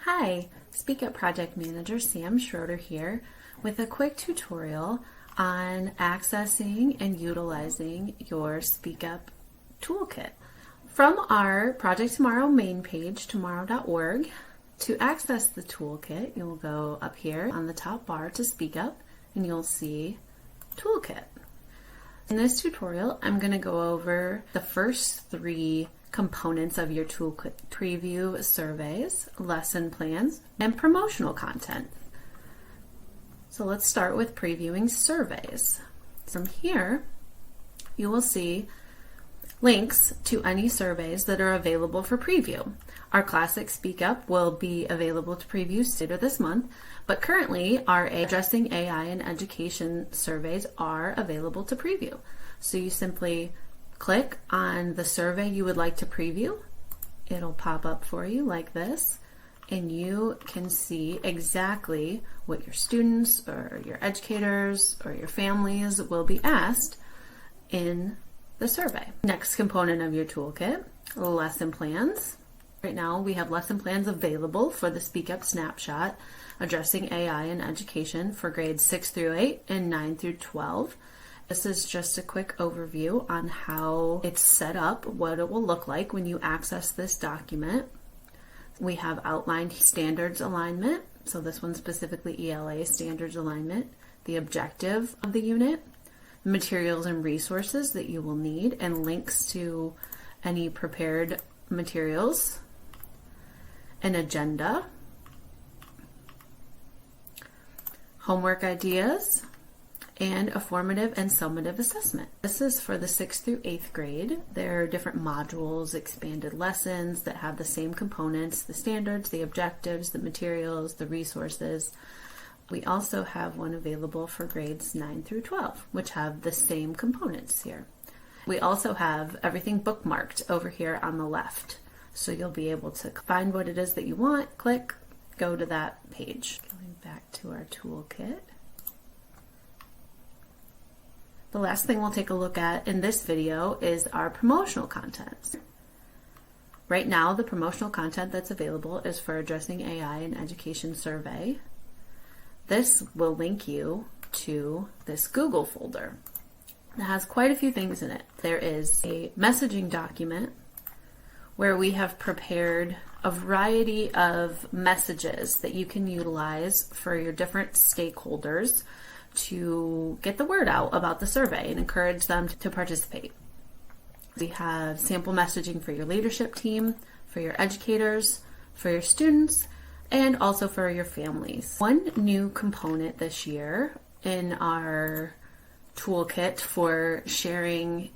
Hi, Speak Up Project Manager Sam Schroeder here with a quick tutorial on accessing and utilizing your Speak Up Toolkit. From our Project Tomorrow main page, tomorrow.org, to access the toolkit, you'll go up here on the top bar to Speak Up and you'll see Toolkit. In this tutorial, I'm going to go over the first three components of your toolkit: preview, surveys, lesson plans, and promotional content. So let's start with previewing surveys. From here, you will see links to any surveys that are available for preview. Our classic Speak Up will be available to preview later this month, but currently our Addressing AI in Education surveys are available to preview. So you simply click on the survey you would like to preview. It'll pop up for you like this, and you can see exactly what your students or your educators or your families will be asked in the survey. Next component of your toolkit, lesson plans. Right now we have lesson plans available for the Speak Up Snapshot, Addressing AI in Education for grades 6 through 8 and 9 through 12. This is just a quick overview on how it's set up, what it will look like when you access this document. We have outlined standards alignment, so this one specifically ELA standards alignment, the objective of the unit, materials and resources that you will need, and links to any prepared materials, an agenda, homework ideas, and a formative and summative assessment. This is for the 6th through 8th grade. There are different modules, expanded lessons that have the same components: the standards, the objectives, the materials, the resources. We also have one available for grades 9 through 12, which have the same components here. We also have everything bookmarked over here on the left. So you'll be able to find what it is that you want, click, go to that page. Going back to our toolkit. The last thing we'll take a look at in this video is our promotional content. Right now, the promotional content that's available is for Addressing AI in Education survey. This will link you to this Google folder that has quite a few things in it. There is a messaging document where we have prepared a variety of messages that you can utilize for your different stakeholders to get the word out about the survey and encourage them to participate. We have sample messaging for your leadership team, for your educators, for your students, and also for your families. One new component this year in our toolkit for sharing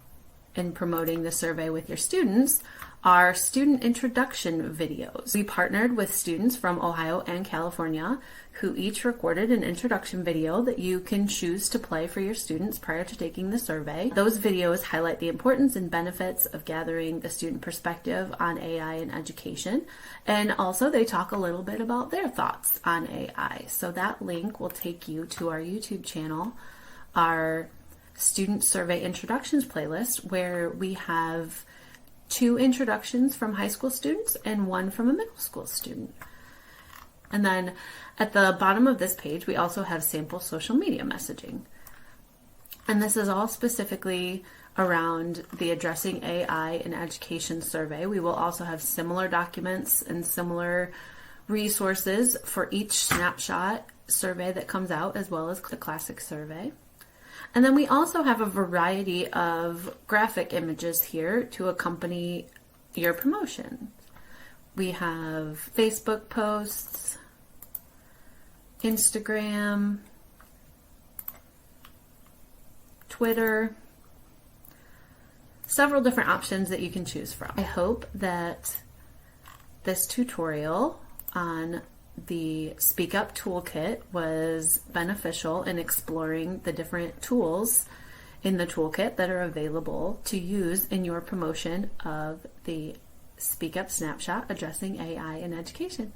and promoting the survey with your students are student introduction videos. We partnered with students from Ohio and California who each recorded an introduction video that you can choose to play for your students prior to taking the survey. Those videos highlight the importance and benefits of gathering the student perspective on AI in education, and also they talk a little bit about their thoughts on AI. So that link will take you to our YouTube channel, our student survey introductions playlist, where we have 2 introductions from high school students and 1 from a middle school student. And then at the bottom of this page, we also have sample social media messaging. And this is all specifically around the Addressing AI in Education survey. We will also have similar documents and similar resources for each snapshot survey that comes out, as well as the classic survey. And then we also have a variety of graphic images here to accompany your promotion. We have Facebook posts, Instagram, Twitter, several different options that you can choose from. I hope that this tutorial on the Speak Up Toolkit was beneficial in exploring the different tools in the toolkit that are available to use in your promotion of the Speak Up Snapshot, Addressing AI in Education.